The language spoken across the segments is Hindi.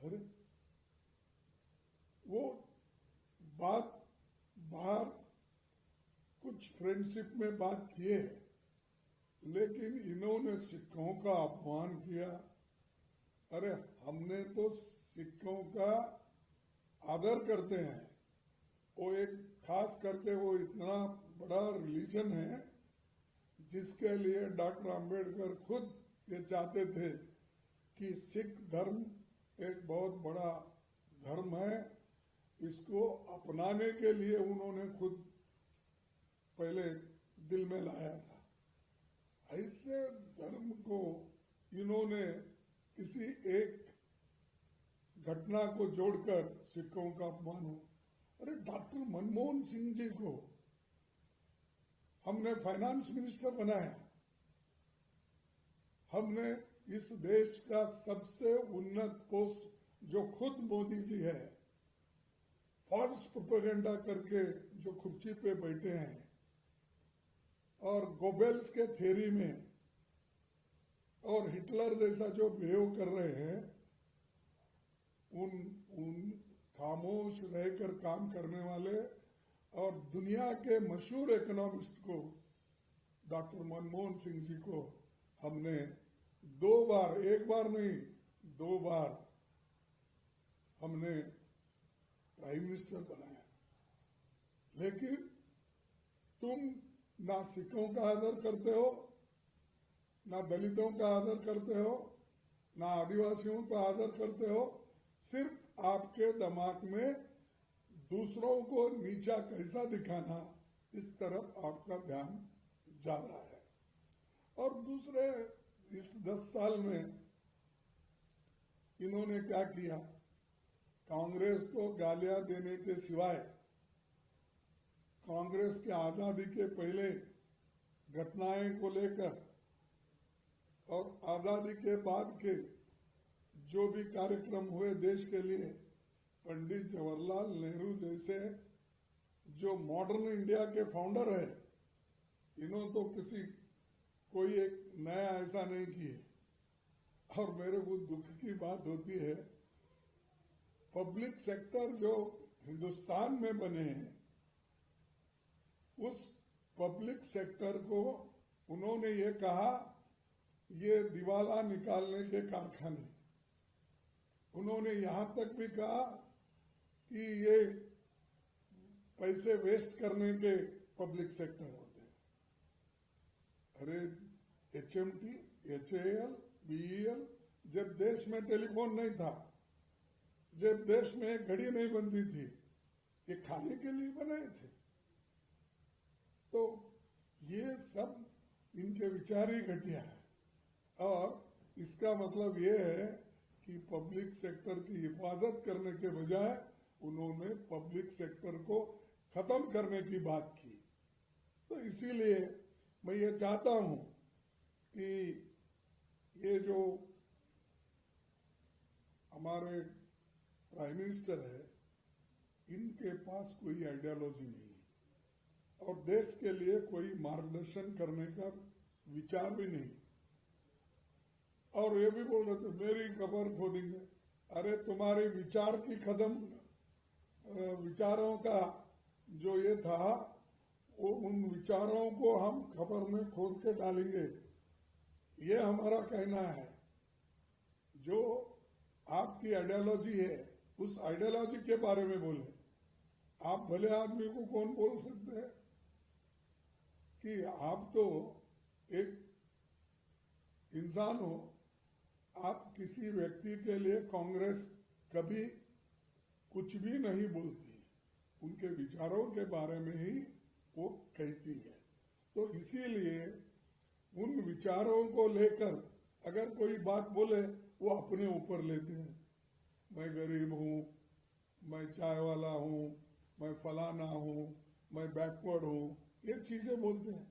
अरे वो बात बाहर कुछ फ्रेंडशिप में बात किए, लेकिन इन्होंने सिखों का अपमान किया। अरे हमने तो सिखों का आदर करते हैं। वो एक खास करके वो इतना बड़ा रिलीजन है जिसके लिए डॉक्टर आम्बेडकर खुद ये चाहते थे कि सिख धर्म एक बहुत बड़ा धर्म है। इसको अपनाने के लिए उन्होंने खुद पहले दिल में लाया था। ऐसे धर्म को इन्होंने किसी एक घटना को जोड़कर सिखों का अपमान हो। अरे डॉक्टर मनमोहन सिंह जी को हमने फाइनेंस मिनिस्टर बनाया। हमने इस देश का सबसे उन्नत पोस्ट जो खुद मोदी जी है, फॉल्स प्रोपेगेंडा करके जो कुर्सी पे बैठे हैं और गोबेल्स के थ्योरी में और हिटलर जैसा जो बिहेव कर रहे हैं, उन खामोश रहकर काम करने वाले और दुनिया के मशहूर इकोनॉमिस्ट को डॉक्टर मनमोहन सिंह जी को हमने 2 बार, 1 बार नहीं 2 बार हमने प्राइम मिनिस्टर बनाया। लेकिन तुम ना सिखों का आदर करते हो, ना दलितों का आदर करते हो, ना आदिवासियों का आदर करते हो। सिर्फ आपके दिमाग में दूसरों को नीचा कैसा दिखाना, इस तरफ आपका ध्यान ज्यादा है। और दूसरे इस 10 साल में इन्होंने क्या किया? कांग्रेस को गालियां देने के सिवाय कांग्रेस के आजादी के पहले घटनाएं को लेकर और आजादी के बाद के जो भी कार्यक्रम हुए देश के लिए, पंडित जवाहरलाल नेहरू जैसे जो मॉडर्न इंडिया के फाउंडर है, इन्होंने तो कोई एक नया ऐसा नहीं किए। और मेरे को दुख की बात होती है, पब्लिक सेक्टर जो हिंदुस्तान में बने हैं, उस पब्लिक सेक्टर को उन्होंने ये कहा ये दिवाला निकालने के कारखाने। उन्होंने यहां तक भी कहा कि ये पैसे वेस्ट करने के पब्लिक सेक्टर होते हैं। अरे HMT, HAL, BEL, जब देश में टेलीफोन नहीं था, जब देश में घड़ी नहीं बनती थी, ये खाने के लिए बनाए थे। तो ये सब इनके विचार ही घटिया है। और इसका मतलब ये है कि पब्लिक सेक्टर की हिफाजत करने के बजाय उन्होंने पब्लिक सेक्टर को खत्म करने की बात की। तो इसीलिए मैं ये चाहता हूं कि ये जो हमारे प्राइम मिनिस्टर है, इनके पास कोई आइडियोलॉजी नहीं है और देश के लिए कोई मार्गदर्शन करने का विचार भी नहीं। और ये भी बोल रहे थे मेरी कब्र खोदेंगे। अरे तुम्हारे विचार की विचारों का जो ये था, वो उन विचारों को हम कब्र में खोद के डालेंगे, ये हमारा कहना है। जो आपकी आइडियोलॉजी है, उस आइडियोलॉजी के बारे में बोले। आप भले आदमी को कौन बोल सकते हैं कि आप तो एक इंसान हो। आप किसी व्यक्ति के लिए कांग्रेस कभी कुछ भी नहीं बोलती, उनके विचारों के बारे में ही वो कहती है। तो इसीलिए उन विचारों को लेकर अगर कोई बात बोले, वो अपने ऊपर लेते हैं। मैं गरीब हूं, मैं चाय वाला हूं, मैं फलाना हूं, मैं बैकवर्ड हूं, ये चीजें बोलते हैं।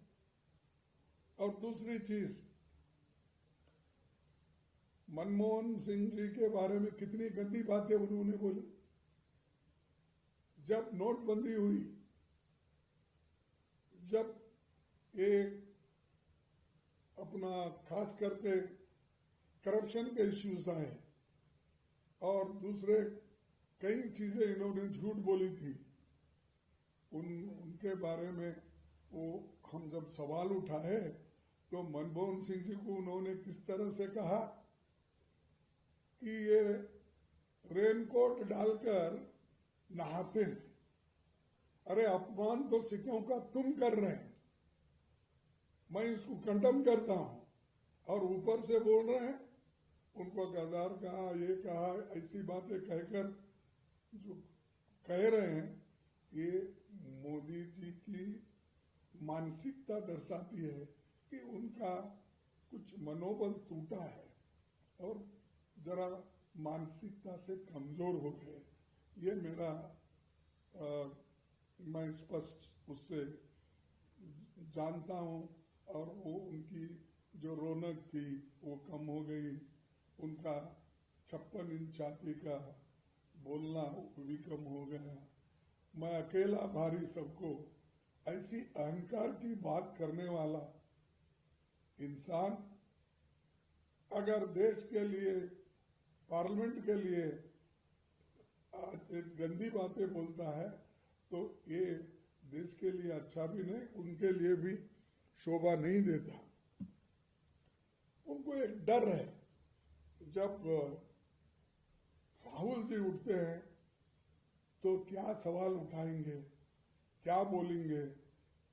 और दूसरी चीज, मनमोहन सिंह जी के बारे में कितनी गंदी बातें उन्होंने बोली। जब नोटबंदी हुई, जब एक अपना खास करके करप्शन के इश्यूज आए, और दूसरे कई चीजें इन्होंने झूठ बोली थी, उनके बारे में वो हम जब सवाल उठाए तो मनमोहन सिंह जी को उन्होंने किस तरह से कहा कि ये रेनकोट डालकर नहाते हैं। अरे अपमान तो सिखों का तुम कर रहे हैं, मैं इसको कंडम करता हूं, और ऊपर से बोल रहे हैं उनको गद्दार कहा, ये कहा, ऐसी बातें कहकर जो कह रहे हैं, ये मोदी जी की मानसिकता दर्शाती है कि उनका कुछ मनोबल टूटा है और जरा मानसिकता से कमजोर हो गए। ये मेरा मैं स्पष्ट उससे जानता हूं, और वो उनकी जो रौनक थी वो कम हो गई, उनका 56 इंच छाती का बोलना वो भी कम हो गया। मैं अकेला भारी सबको, ऐसी अहंकार की बात करने वाला इंसान अगर देश के लिए, पार्लियामेंट के लिए एक गंदी बातें बोलता है तो ये देश के लिए अच्छा भी नहीं, उनके लिए भी शोभा नहीं देता। उनको एक डर है, जब राहुल जी उठते हैं तो क्या सवाल उठाएंगे, क्या बोलेंगे,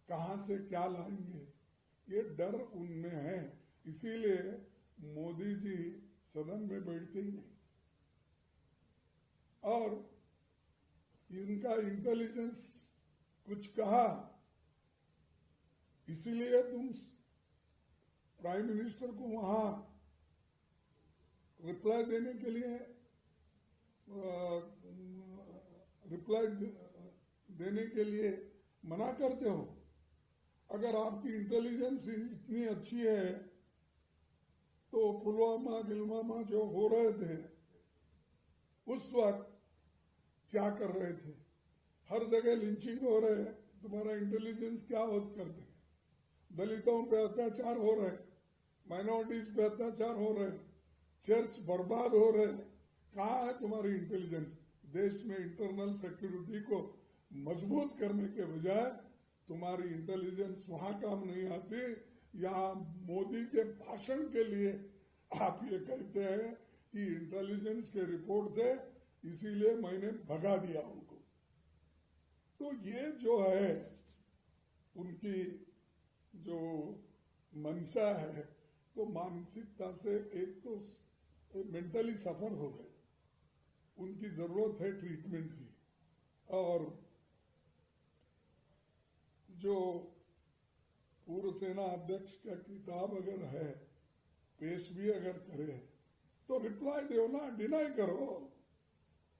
कहां से क्या लाएंगे, ये डर उनमें है। इसीलिए मोदी जी सदन में बैठते ही नहीं। और इनका इंटेलिजेंस कुछ कहा, इसीलिए तुम प्राइम मिनिस्टर को वहां रिप्लाई देने के लिए मना करते हो। अगर आपकी इंटेलिजेंस इतनी अच्छी है तो पुलवामा गिलवामा जो हो रहे थे उस वक्त क्या कर रहे थे? हर जगह लिंचिंग हो रहे हैं, तुम्हारा इंटेलिजेंस क्या होत करते हैं? दलितों पे अत्याचार हो रहे, माइनॉरिटीज पे अत्याचार हो रहे, चर्च बर्बाद हो रहे, कहाँ है तुम्हारी इंटेलिजेंस? देश में इंटरनल सिक्योरिटी को मजबूत करने के बजाय तुम्हारी इंटेलिजेंस वहां काम नहीं आती। यहाँ मोदी के भाषण के लिए आप ये कहते हैं कि इंटेलिजेंस के रिपोर्ट थे इसीलिए मैंने भगा दिया उनको। तो ये जो है उनकी जो मंशा है, तो मानसिकता से एक तो मेंटली सफर हो गए, उनकी जरूरत है ट्रीटमेंट की। और जो पूर्व सेना अध्यक्ष का किताब अगर है, पेश भी अगर करे तो रिप्लाई दो ना, डिनाई करो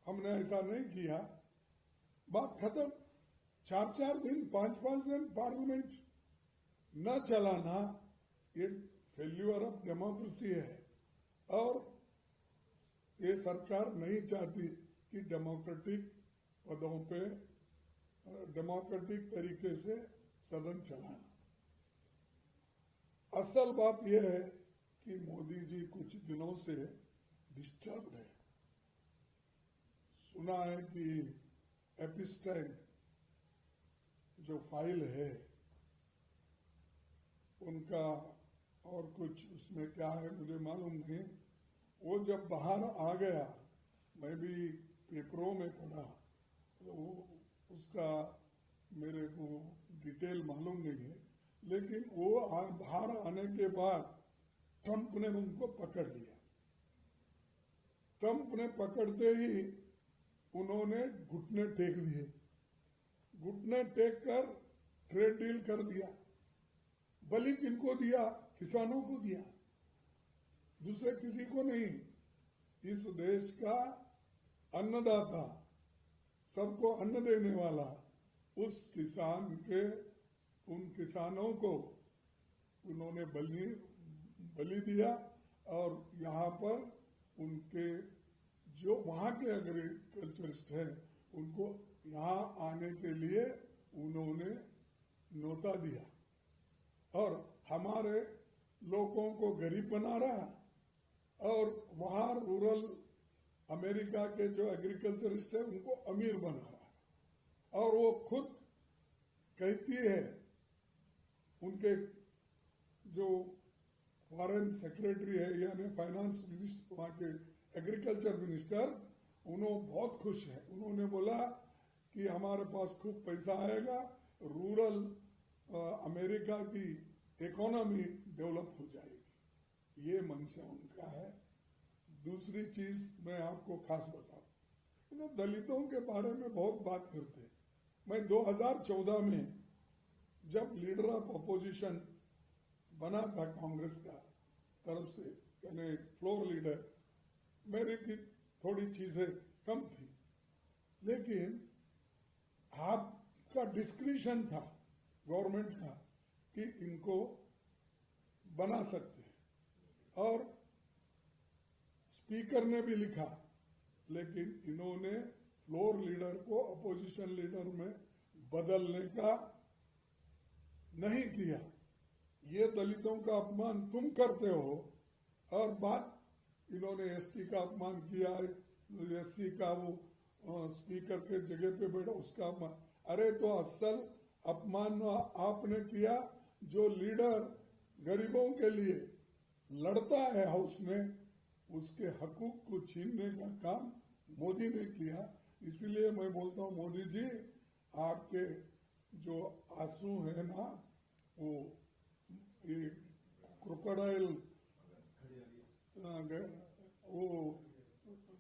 हमने ऐसा नहीं किया, बात खत्म। 4-4 दिन 5-5 दिन पार्लियामेंट न चलाना ये फेल्यूर ऑफ डेमोक्रेसी है। और ये सरकार नहीं चाहती कि डेमोक्रेटिक पदों पे डेमोक्रेटिक तरीके से सदन चलाना। असल बात यह है कि मोदी जी कुछ दिनों से डिस्टर्ब है। सुना है कि एपिस्टाइन जो फाइल है उनका, और कुछ उसमें क्या है मुझे मालूम नहीं, वो जब बाहर आ गया, मैं भी पेपरों में पढ़ा, तो उसका मेरे को डिटेल मालूम नहीं है, लेकिन वो बाहर आने के बाद ट्रंप ने उनको पकड़ लिया। ट्रंप ने पकड़ते ही उन्होंने घुटने टेक दिए, घुटने टेक कर ट्रेड डील कर दिया। बलि किनको दिया? किसानों को दिया, दूसरे किसी को नहीं। इस देश का अन्नदाता, सबको अन्न देने वाला, उस किसान के, उन किसानों को उन्होंने बलि दिया। और यहाँ पर उनके जो वहाँ के एग्रीकल्चरिस्ट हैं उनको यहाँ आने के लिए उन्होंने न्योता दिया, और हमारे लोगों को गरीब बना रहा, और वहाँ रूरल अमेरिका के जो एग्रीकल्चरिस्ट है उनको अमीर बना रहा है। और वो खुद कहती है, उनके जो फॉरेन सेक्रेटरी है यानी फाइनेंस मिनिस्टर, वहां के एग्रीकल्चर मिनिस्टर, उन्होंने बहुत खुश है। उन्होंने बोला कि हमारे पास खूब पैसा आएगा, रूरल अमेरिका की इकोनॉमी डेवलप हो जाएगी। ये मंशा उनका है। दूसरी चीज मैं आपको खास बताऊं, दलितों के बारे में बहुत बात करते हैं। मैं 2014 में जब लीडर ऑफ अपोजिशन बना था कांग्रेस का तरफ से, यानी फ्लोर लीडर, मेरी की थोड़ी चीजें कम थी, लेकिन आपका डिस्क्रिशन था गवर्नमेंट का कि इनको बना सकते हैं। और स्पीकर ने भी लिखा, लेकिन इन्होंने फ्लोर लीडर को अपोजिशन लीडर में बदलने का नहीं किया। ये दलितों का अपमान तुम करते हो, और बात इन्होंने एसटी का अपमान किया, एससी का वो स्पीकर के जगह पे बैठा उसका अपमान। अरे तो असल अपमान आपने किया जो लीडर गरीबों के लिए लड़ता है हाउस में, उसके हकूक को छीनने का काम मोदी ने किया। इसीलिए मैं बोलता हूँ, मोदी जी आपके जो आंसू है ना, वो ये क्रोकोडाइल वो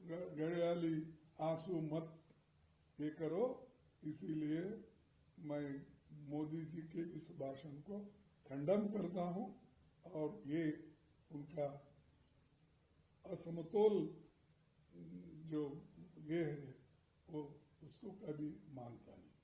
घड़ियाली आंसू मत ये करो। इसीलिए मैं मोदी जी के इस भाषण को खंडन करता हूं, और ये उनका असमतोल जो ये है वो उसको कभी मानता नहीं।